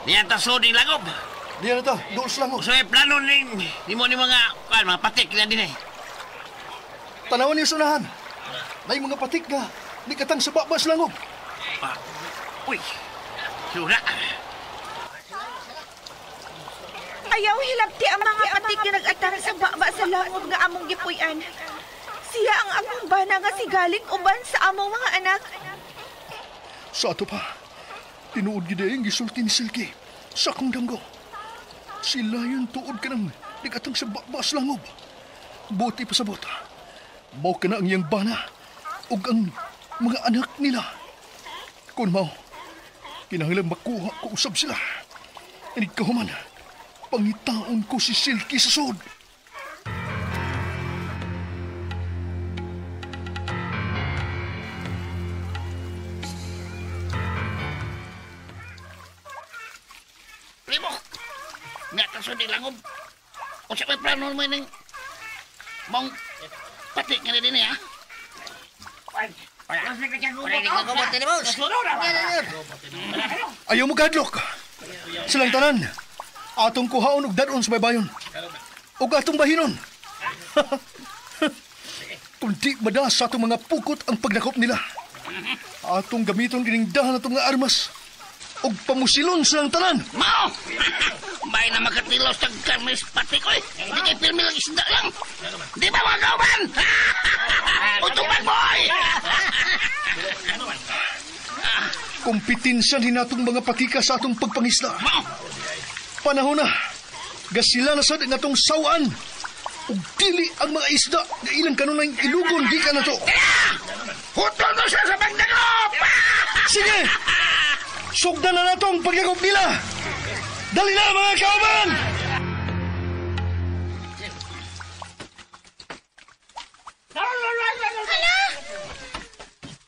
niyan ta suding lagob. Diyan na ta, doon sa langog. So, plano ni mo ni mga patik na din eh. Tanawan niyo sunahan. May mga patik nga, di katang sa baba sa langog. Uy, sura. Ayaw hilabti ang mga patik nga nag-atang sa baba sa langob nga among gipuy-an. Siya ang among bana nga sigaling uban sa among mga anak. Sa ato pa, tinuod gid ang gisulti ni Silky sa akong danggo. Sila yung tuod ka ng ligatang sa baba sa langob. Buti pa sa bota. Mao ka na ang iyang bana ug ang mga anak nila. Kung mao, kinahanglan makuha ko usab sila. Inig kahuman, pangitaon ko si Silky sa sod. Primo, nga kaso di langob. O siya may plano mo ng mong patik nga din ha? Ayaw mo kadlok. Silang tanan, atong kuhaon og dadon sa baybayon. Og atong bahinon. Kung di madas sa atong mga pukot ang paglakop nila. Atong gamiton kining dahan atong nga armas. Og pamusilon silang tanan. Mao! May na magkatilos ng karmis patik ko eh. Hindi kayo pirmi lang isda lang. Di ba mga kauban? Utupan boy! Kompetensya din natong mga patika sa atong pagpangisda. Panahon na, gasila na sad nga atong sawaan. Ug dili ang mga isda na ilang kanunay ilugon di ka na to. Hutol mo siya sa pagdagop! Sige! Sugdan na natong pagdagop nila! Dali na mga kauban! Hala!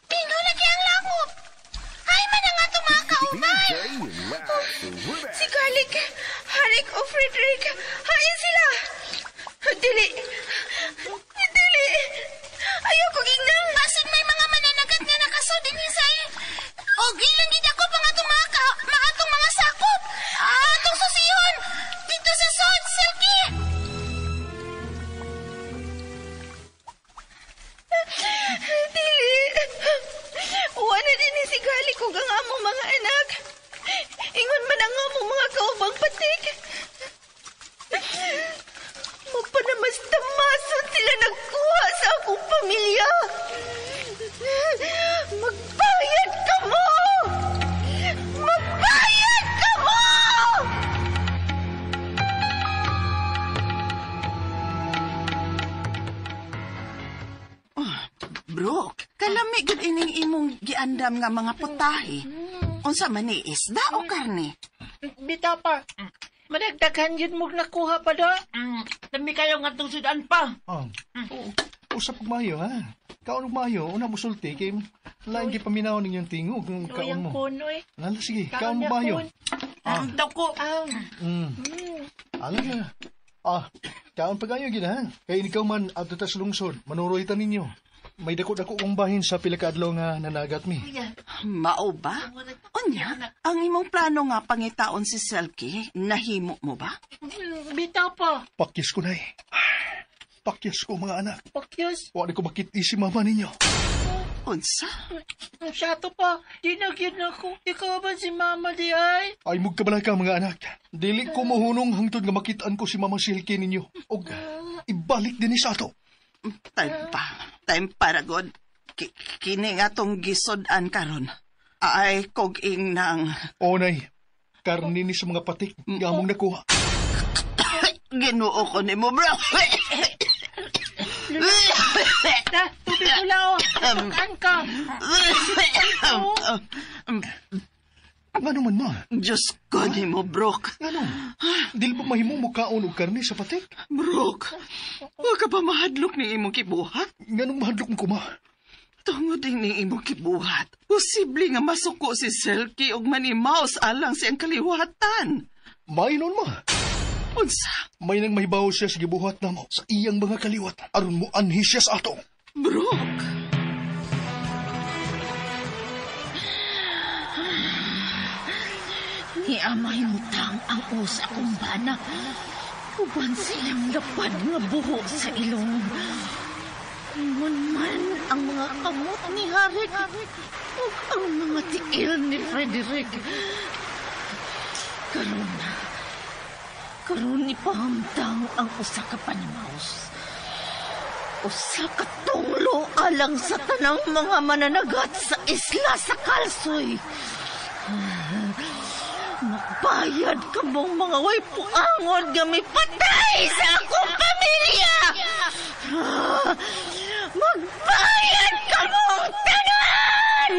Pino lagi ang langob! Ay man ang atong mga kauban! Si Garlic, Harik o Frederick, hain sila! Dili! Dili! Ayaw ko ginang! Basin may mga mananagat nga nakasod din hisay! O gilang gidakop ang atong mga sakop! Atong susihon! Dito sa sod, Silky! Dili! Uwa na din si Garlic ug ang among mga anak. Ingon man ang among mga kaubang patik. Mapanamastamason sila nagkuha sa akong Brooke, kalami gud ining imong giandam nga mga putahe. Unsa man ni isda o karne? Bita pa. Madagdagan yun mo nakuha pa do. Dami kayo nga itong sudan pa. Usap og maayo, ha? Kaon og maayo, una mo sulti, kay lain gi paminaw ninyong tingog ng kaon mo. Kunoy. Lala, sige, kaon mo maayo. Ang daw ko. Alam na. Kaon pa kayo, gina, ha? Kaya ikaw man, at sa lungsod, manuroitan ninyo. May dako-dako kong bahin sa pila ka adlaw nga nanagat mi. Mao ba? Unya, ang imong plano nga pangitaon si Selkie, nahimo mo ba? Bita pa. Pakyas ko na eh. Pakyas ko, mga anak. Pakyas? Wala ko makiti si mama ninyo. Unsa? Siyato pa. Di nagyan ako. Ikaw ba si mama di ay? Ay, magkabala ka, mga anak. Dili ko mahunong hangtod nga makitaan ko si mama Silke ninyo. O, ibalik din sa ato. Time para god. Kini nga tong gisodan karon. Ay, kog-ing nang... Onay, karni ni sa mga patik nga mong nakuha. Ginoo ko ni mo, bro. Tubig ulaw. Kaan ka. Ano man ma? Diyos ko ni mo, Brooke. Ano? Dili ba mahimo mo kaon og karni sa patik? Brooke, huwag ka pa mahadlok ni imong kibuhat? Nganong mahadlok mo ko, ma? Tungod din ni imong kibuhat. Posible nga masuko si Selkie og manimaos alang siyang kaliwatan. Mainon, ma. Unsa? May nang mahibaw siya sa gibuhat na mo sa iyang mga kaliwat. Aron mo anhi siya sa ato. Brooke. Ni amay mutang ang usa kong bana. Uban silang lapad nga buho sa ilong. Ingon man ang mga kamot ni Harik ug ang mga tiil ni Frederick. Karon ipahamtang ang usa ka panimaos. Usa ka tunglo alang sa tanang mga mananagat sa isla sa Kalsoy. Magbayad ka mong mga way puangon nga may patay sa akong pamilya! Magbayad ka mong tanan!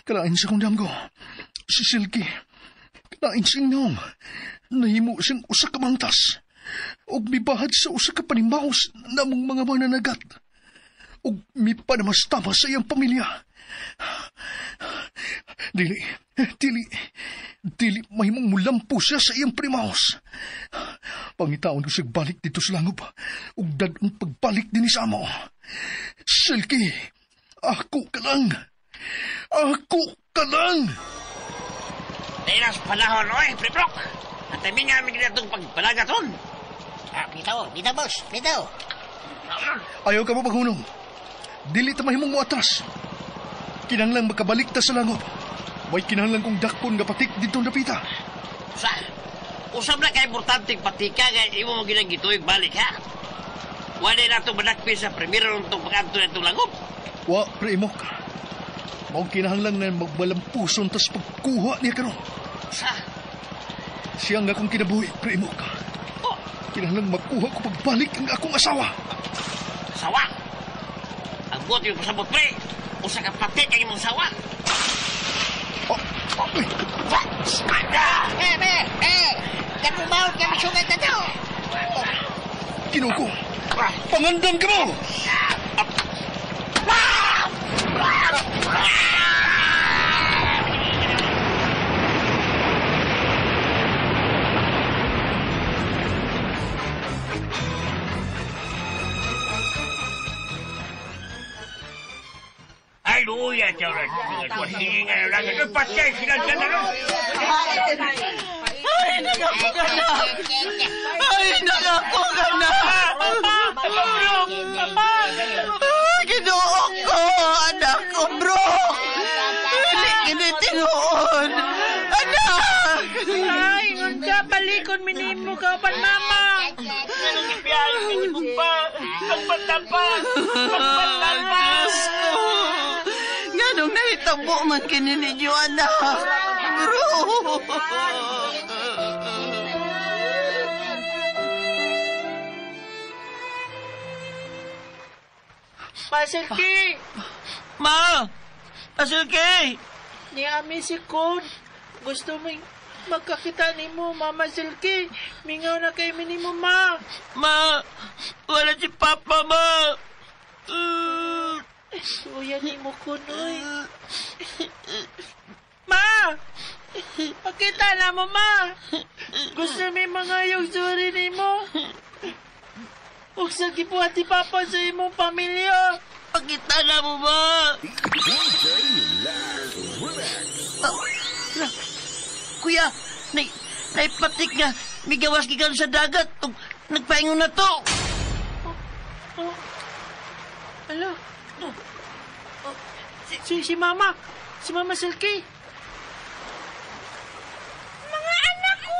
Kalain sa kong damgo. Si Silke. Kalain sa inyong. Nahimo siyang usa ka mangtas. Og mibahad sa usa ka panimaos na mong mga mananagat. Og mipanamastama sa iyang pamilya. Dili mahimong mulampo siya sa iyang panimaos. Pangitaon ko siya balik dito sa langob. Og dagang pagbalik din sa amo. Silke, ako ka lang. Ako ka lang! Dahil sa panahon, oy, Priprok! At ay nga may ginatong pagpalagaton. Bitaw, boss, bitaw. Ayaw ka mo maghunong. Dili ta mahimong mo atras. Kinahanglang makabalik ta sa langob. May kinahanglang kong dakpon nga patik dito napita. Usap na kay importanteng patika nga imo mo ginagituig balik, ha? Wala na itong manakpi sa primero nitong pag-anto na itong langob. Wa, Primok. Mao kinahanglang na magbalampuson tas pagkuha niya karon. Siya nga akong kinabuhi, Primok. Kinahanglang magkuha ko pagbalik ang akong asawa. Asawa? Ang buot yung pasabot, pre. Usa ka patik ang imong asawa. Katubawad kami sugat na to. Kinuko, pangandam ka mo! Ay, luya, Chauran. Sige nga lang. Patay sila dyan na. Ay, nangako ka na! Ay, nangako ka na! Ginoon ko, anak ko, bro! Hindi kinitinuon! Anak! Ay, ngunsa, balikon minimo ka pan mama. Anong ipiyahin ka ni Bugpa? Magpatapang! Ganong nahitabo man kini ninyo, anak. Bro! Masilki! Ma! Asilki! Ni Ami si Kun. Gusto mo magkakita ni mo, Mama Silky. Mingaw na kay ni mo, Ma. Ma! Wala si Papa, Ma! Suya ni mo, Kunoy. Ma! Pakita na mo, Ma. Gusto may mga yung suri ni mo. Huwag sa gibuhat ni Papa sa imong pamilya. Pakita na mo, Ma! Kuya, naipatik nga. May gawas gikan sa dagat. Nagpaingon na to. Ala. Si Mama. Si Mama Silky. Mga anak ko!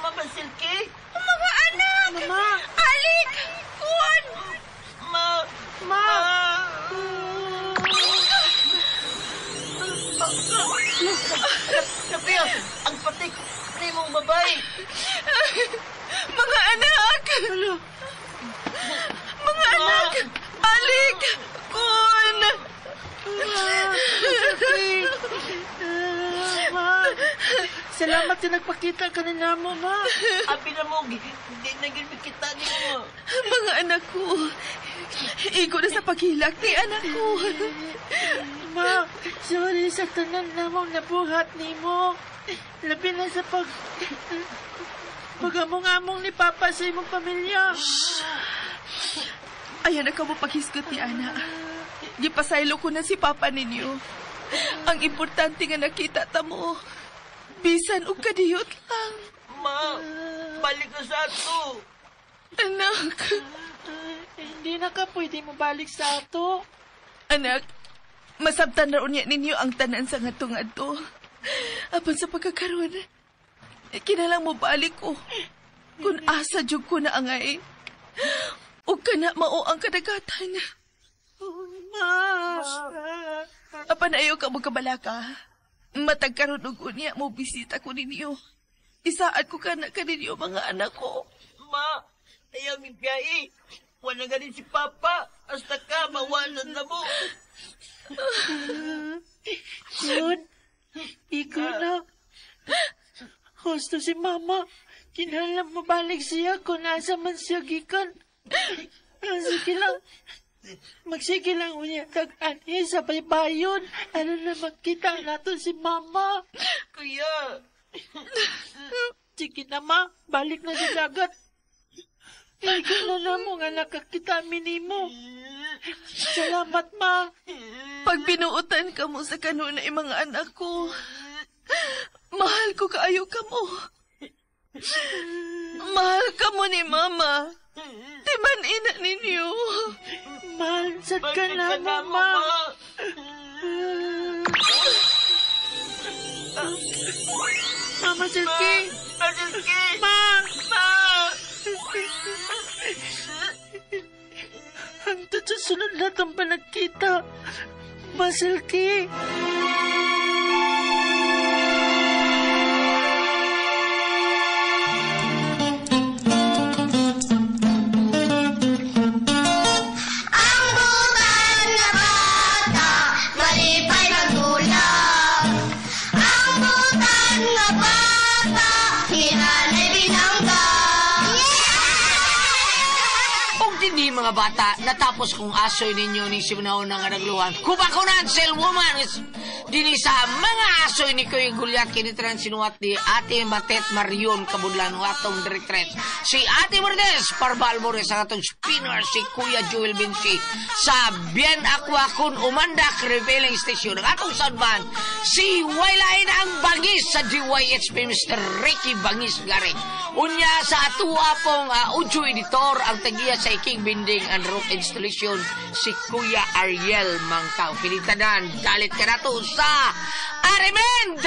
Mama Silky? Mga anak! Mama! Alik! Kun! Ma! Sabiya, ang patik ni mong babae. Mga anak! Mga anak! Alik! Kun! Ma! Salamat na nagpakita ka na mo, Ma. Abi na mo, hindi naging kita ni mo. Mga anak ko, igo na sa paghilak ni anak ko. Ma, sorry sa tanan namang nabuhat ni mo. Labi na sa pagamong-among ni Papa sa imong pamilya. Ayan na ka mo paghisgot ni Ana. Gipasaylo ko na si Papa ninyo. Ang importante nga nakita ta mo. Bisan og kadiyot lang. Ma, balik na sa ato. Anak. Hindi na ka pwede mo balik sa ato. Anak, masabtan raon niya ninyo ang tanan sa ngadto-ngadto. Apan sa pagkakaroon, kinalang mo balik ko. Kung asa jud ko na angay. O kana mao ang kadagatan. Ma! Apan ayaw ka mo kabalaka. Matag karon og unya mo bisita ko ninyo. Isaad ko kana kaninyo mga anak ko. Ma, ayaw mi biyai. Wala ganin si Papa. Hasta ka, mawalan na mo. Kun, ikaw na. Gusto si Mama. Kinalang mabalik siya kung nasa man siya gikan. Sige lang. Magsige lang unya tag-ani sa baybayon. Ano na magkita nato si Mama. Kuya. Sige na, Ma. Balik na sa dagat. Ikaw na mo nga nakakita minimo. Salamat, Ma. Pag binuutan ka mo sa kanunay mga anak ko, mahal ko kaayo ka mo. Mahal ka mo ni Mama. Timan ina ninyo. Mahal sad ka na, Mama. Mama Silky. Ma. Hangtod sa sunod na itong panagkita. Ma Silky. Mga bata, natapos kong asoy ninyo ni simunaw na nga nagluhan. Kubakunan, sel woman! Dini sa mga asoy ni Kuya Gulyat kinitran sinuwat ni Ate Matet Marion Kabudlan ng atong directress. Si Ate Merdes Parbalmores ang atong spinner si Kuya Joel Vinci sa Bien Aqua kun Umandak Revealing Station. Ang atong soundman si Waylain ang bangis sa DYHP Mr. Ricky Bangis Garing. Unya sa atua pong audio editor ang tagiya sa Iking Binding and Roof Installation si Kuya Ariel Mangkaw. Pinitanan, dalit ka na to sa Arimen